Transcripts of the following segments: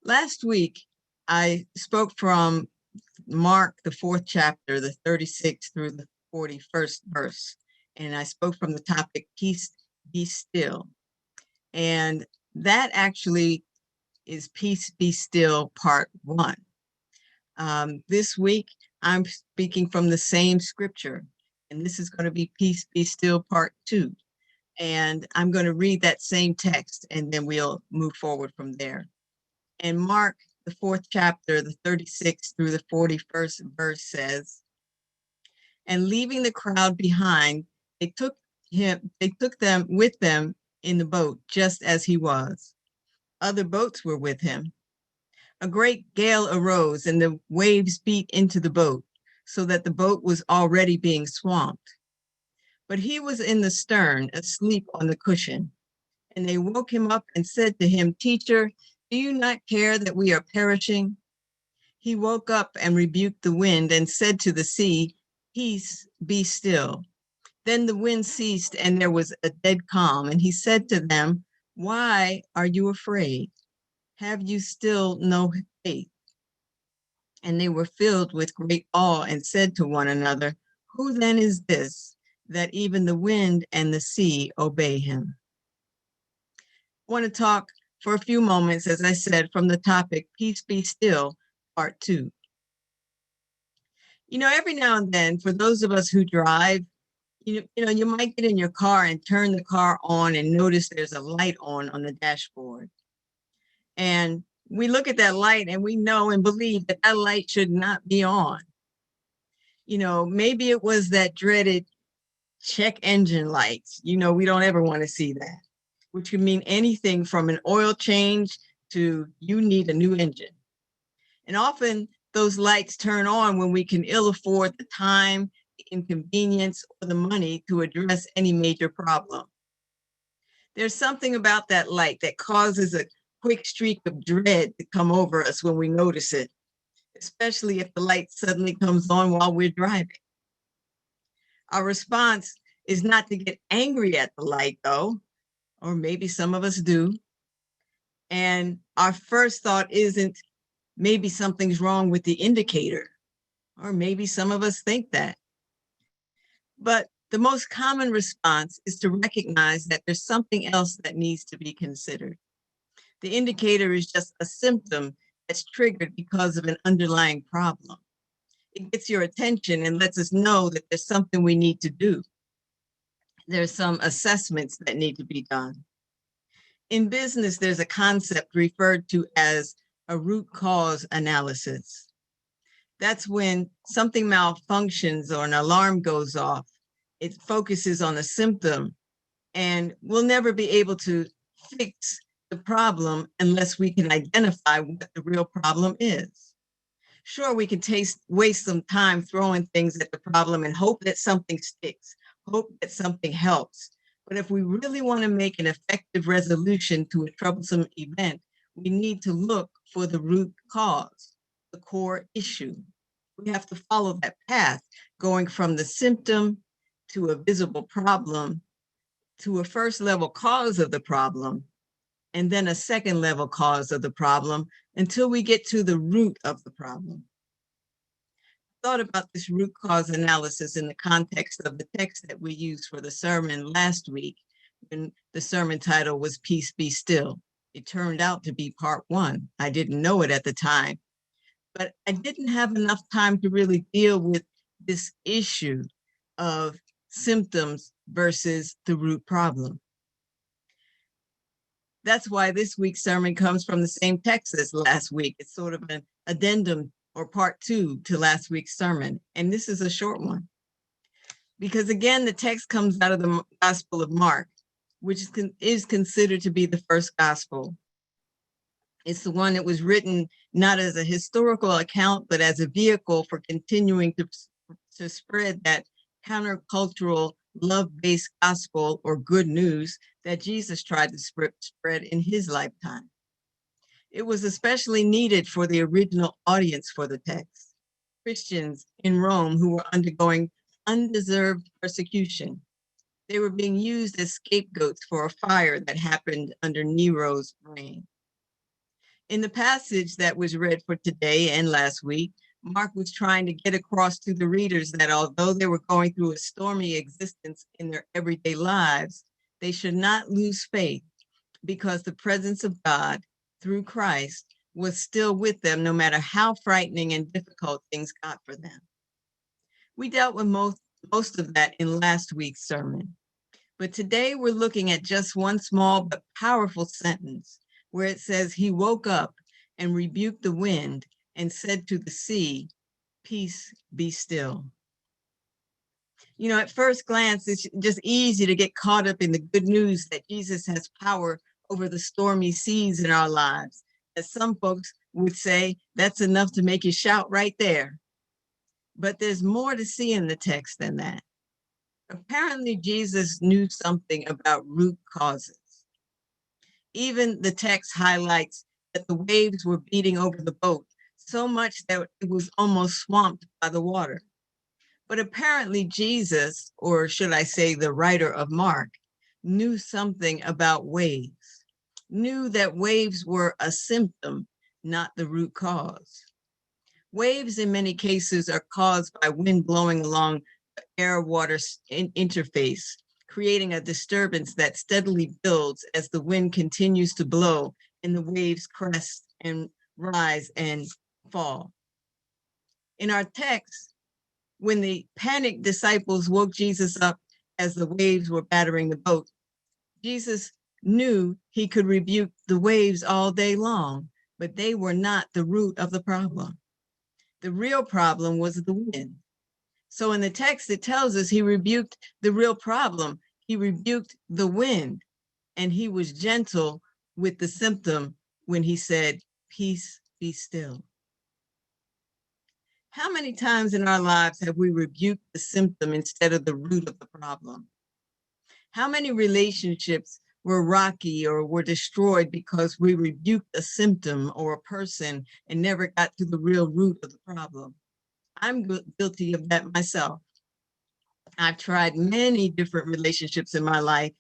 Last week, I spoke from Mark, the fourth chapter, the 36th through the 41st verse. And I spoke from the topic, Peace Be Still. And that actually is Peace Be Still Part 1. This week, I'm speaking from the same scripture. And this is going to be Peace Be Still Part 2. And I'm going to read that same text, and then we'll move forward from there. And Mark, the fourth chapter, the 36th through the 41st verse says, "And leaving the crowd behind, they took them with them in the boat, just as he was. Other boats were with him. A great gale arose, and the waves beat into the boat, so that the boat was already being swamped. But he was in the stern, asleep on the cushion. And they woke him up and said to him, 'Teacher, do you not care that we are perishing?' He woke up and rebuked the wind and said to the sea, 'Peace, be still.' Then the wind ceased and there was a dead calm. And he said to them, 'Why are you afraid? Have you still no faith?' And they were filled with great awe and said to one another, 'Who then is this, that even the wind and the sea obey him?'" I want to talk for a few moments, as I said, from the topic, Peace Be Still, Part 2. Every now and then, for those of us who drive, you might get in your car and turn the car on and notice there's a light on the dashboard. And we look at that light and we know and believe that that light should not be on. Maybe it was that dreaded check engine lights. We don't ever want to see that, which could mean anything from an oil change to you need a new engine. And often those lights turn on when we can ill afford the time, the inconvenience, or the money to address any major problem. There's something about that light that causes a quick streak of dread to come over us when we notice it, especially if the light suddenly comes on while we're driving. Our response is not to get angry at the light, though, or maybe some of us do. And our first thought isn't, maybe something's wrong with the indicator, or maybe some of us think that. But the most common response is to recognize that there's something else that needs to be considered. The indicator is just a symptom that's triggered because of an underlying problem. It gets your attention and lets us know that there's something we need to do. There's some assessments that need to be done. In business, there's a concept referred to as a root cause analysis. That's when something malfunctions or an alarm goes off. It focuses on a symptom, and we'll never be able to fix the problem unless we can identify what the real problem is. Sure, we can waste some time throwing things at the problem and hope that something sticks, hope that something helps. But if we really want to make an effective resolution to a troublesome event, we need to look for the root cause, the core issue. We have to follow that path, going from the symptom to a visible problem, to a first level cause of the problem, and then a second level cause of the problem until we get to the root of the problem. I thought about this root cause analysis in the context of the text that we used for the sermon last week, when the sermon title was Peace Be Still. It turned out to be part 1. I didn't know it at the time, but I didn't have enough time to really deal with this issue of symptoms versus the root problem. That's why this week's sermon comes from the same text as last week. It's sort of an addendum or part 2 to last week's sermon. And this is a short one. Because again, the text comes out of the Gospel of Mark, which is considered to be the first gospel. It's the one that was written not as a historical account, but as a vehicle for continuing to spread that countercultural, love-based gospel or good news that Jesus tried to spread in his lifetime. It was especially needed for the original audience for the text, Christians in Rome who were undergoing undeserved persecution. They were being used as scapegoats for a fire that happened under Nero's reign. In the passage that was read for today and last week, Mark was trying to get across to the readers that although they were going through a stormy existence in their everyday lives, they should not lose faith because the presence of God through Christ was still with them no matter how frightening and difficult things got for them. We dealt with most of that in last week's sermon, but today we're looking at just one small but powerful sentence where it says, he woke up and rebuked the wind and said to the sea, peace, be still. You know, at first glance, it's just easy to get caught up in the good news that Jesus has power over the stormy seas in our lives. As some folks would say, that's enough to make you shout right there. But there's more to see in the text than that. Apparently, Jesus knew something about root causes. Even the text highlights that the waves were beating over the boat so much that it was almost swamped by the water. But apparently Jesus, or should I say the writer of Mark, knew something about waves, knew that waves were a symptom, not the root cause. Waves in many cases are caused by wind blowing along the air-water interface, creating a disturbance that steadily builds as the wind continues to blow and the waves crest and rise and fall. In our text, when the panicked disciples woke Jesus up as the waves were battering the boat, Jesus knew he could rebuke the waves all day long, but they were not the root of the problem. The real problem was the wind. So in the text, it tells us he rebuked the real problem. He rebuked the wind, and he was gentle with the symptom when he said, peace, be still. How many times in our lives have we rebuked the symptom instead of the root of the problem? How many relationships were rocky or were destroyed because we rebuked a symptom or a person and never got to the real root of the problem? I'm guilty of that myself. I've tried many different relationships in my life,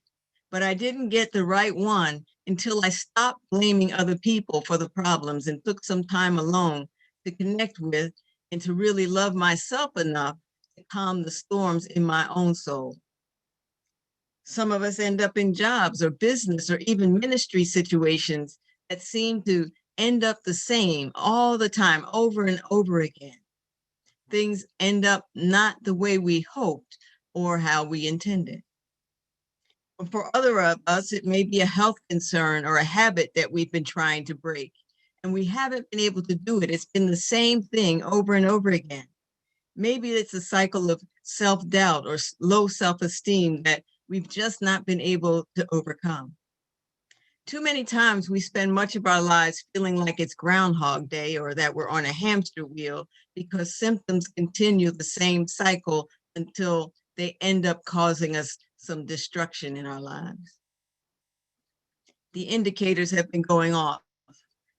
but I didn't get the right one until I stopped blaming other people for the problems and took some time alone to connect with and to really love myself enough to calm the storms in my own soul. Some of us end up in jobs or business or even ministry situations that seem to end up the same all the time, over and over again. Things end up not the way we hoped or how we intended. For other of us, it may be a health concern or a habit that we've been trying to break, and we haven't been able to do it. It's been the same thing over and over again. Maybe it's a cycle of self-doubt or low self-esteem that we've just not been able to overcome. Too many times we spend much of our lives feeling like it's Groundhog Day or that we're on a hamster wheel because symptoms continue the same cycle until they end up causing us some destruction in our lives. The indicators have been going off.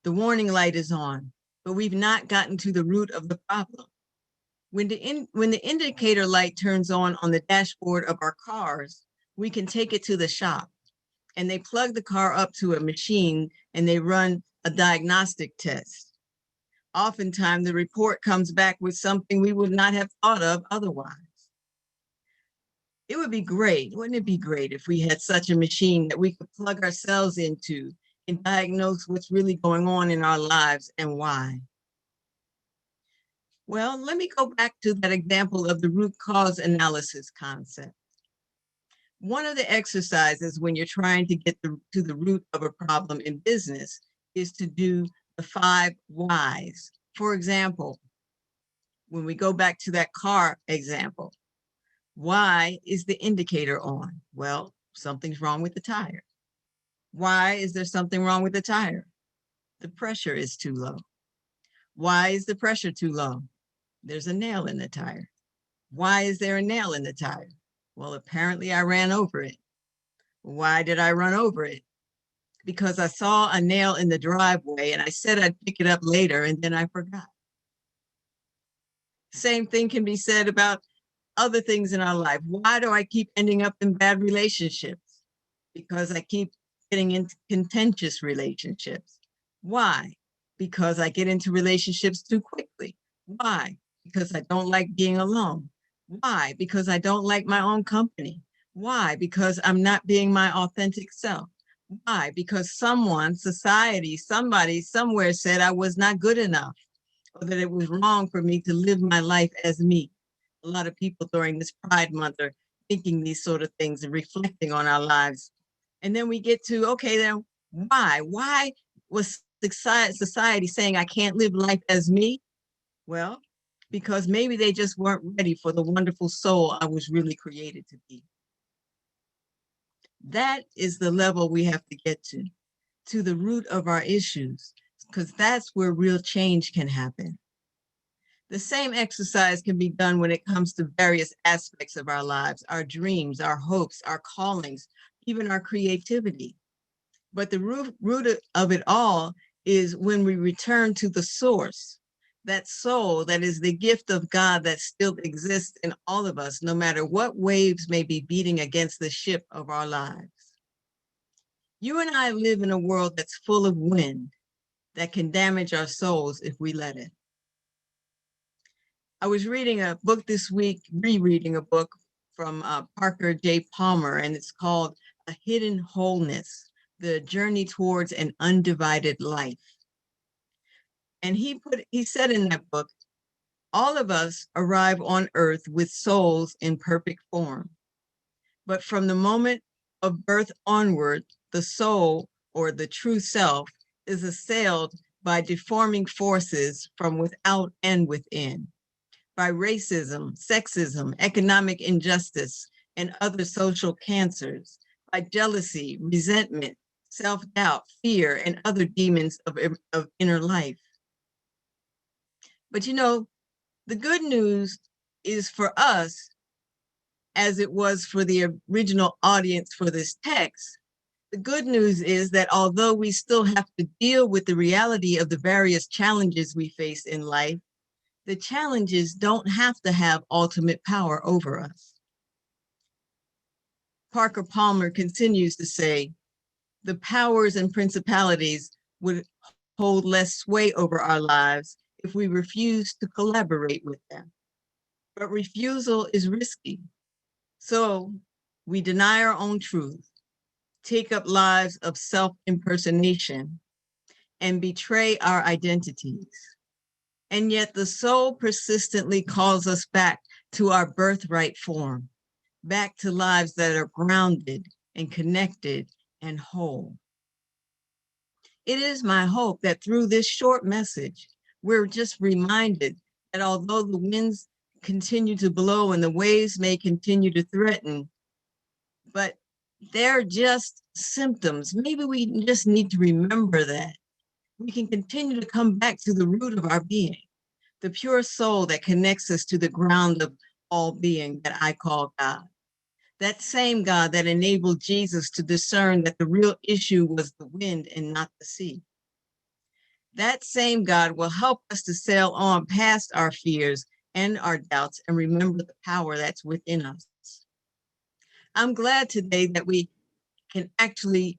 The warning light is on, but we've not gotten to the root of the problem. When the indicator light turns on the dashboard of our cars, we can take it to the shop and they plug the car up to a machine and they run a diagnostic test. Oftentimes the report comes back with something we would not have thought of otherwise. It would be great, wouldn't it be great if we had such a machine that we could plug ourselves into and diagnose what's really going on in our lives and why? Well, let me go back to that example of the root cause analysis concept. One of the exercises when you're trying to get to the root of a problem in business is to do the 5 whys. For example, when we go back to that car example, why is the indicator on? Well, something's wrong with the tire. Why is there something wrong with the tire? The pressure is too low. Why is the pressure too low? There's a nail in the tire. Why is there a nail in the tire? Well, apparently I ran over it. Why did I run over it? Because I saw a nail in the driveway and I said I'd pick it up later and then I forgot. Same thing can be said about other things in our life. Why do I keep ending up in bad relationships? Because I keep getting into contentious relationships. Why? Because I get into relationships too quickly. Why? Because I don't like being alone. Why? Because I don't like my own company. Why? Because I'm not being my authentic self. Why? Because someone, society, somebody, somewhere said I was not good enough, or that it was wrong for me to live my life as me. A lot of people during this Pride Month are thinking these sort of things and reflecting on our lives. And then we get to, okay, then why? Why was society saying I can't live life as me? Well, because maybe they just weren't ready for the wonderful soul I was really created to be. That is the level we have to get to the root of our issues, because that's where real change can happen. The same exercise can be done when it comes to various aspects of our lives, our dreams, our hopes, our callings, even our creativity. But the root of it all is when we return to the source, that soul that is the gift of God that still exists in all of us, no matter what waves may be beating against the ship of our lives. You and I live in a world that's full of wind that can damage our souls if we let it. I was reading a book this week, rereading a book from Parker J. Palmer, and it's called A Hidden Wholeness, The Journey Towards an Undivided Life. And he said in that book, all of us arrive on earth with souls in perfect form. But from the moment of birth onward, the soul, or the true self, is assailed by deforming forces from without and within, by racism, sexism, economic injustice, and other social cancers, by jealousy, resentment, self-doubt, fear, and other demons of inner life. But you know, the good news is for us, as it was for the original audience for this text, the good news is that although we still have to deal with the reality of the various challenges we face in life, the challenges don't have to have ultimate power over us. Parker Palmer continues to say, the powers and principalities would hold less sway over our lives if we refuse to collaborate with them. But refusal is risky. So we deny our own truth, take up lives of self-impersonation, and betray our identities. And yet the soul persistently calls us back to our birthright form, back to lives that are grounded and connected and whole. It is my hope that through this short message, we're just reminded that although the winds continue to blow and the waves may continue to threaten, but they're just symptoms. Maybe we just need to remember that. We can continue to come back to the root of our being, the pure soul that connects us to the ground of all being that I call God. That same God that enabled Jesus to discern that the real issue was the wind and not the sea. That same God will help us to sail on past our fears and our doubts and remember the power that's within us. I'm glad today that we can actually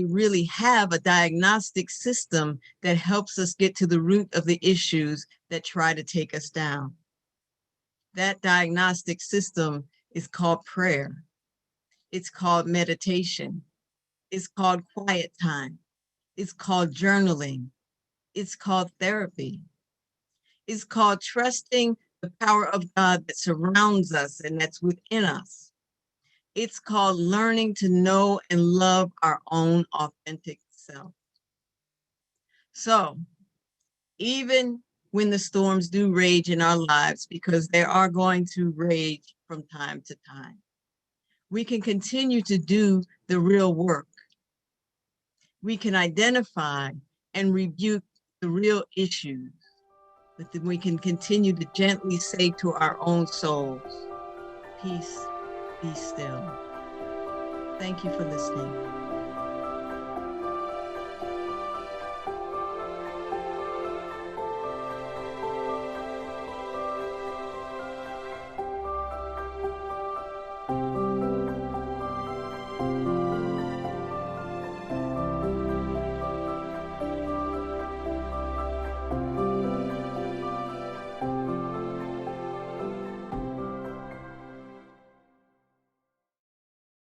really have a diagnostic system that helps us get to the root of the issues that try to take us down. That diagnostic system is called prayer. It's called meditation. It's called quiet time. It's called journaling. It's called therapy. It's called trusting the power of God that surrounds us and that's within us. It's called learning to know and love our own authentic self. So even when the storms do rage in our lives, because they are going to rage from time to time, we can continue to do the real work. We can identify and rebuke the real issues, but then we can continue to gently say to our own souls, peace, be still. Thank you for listening.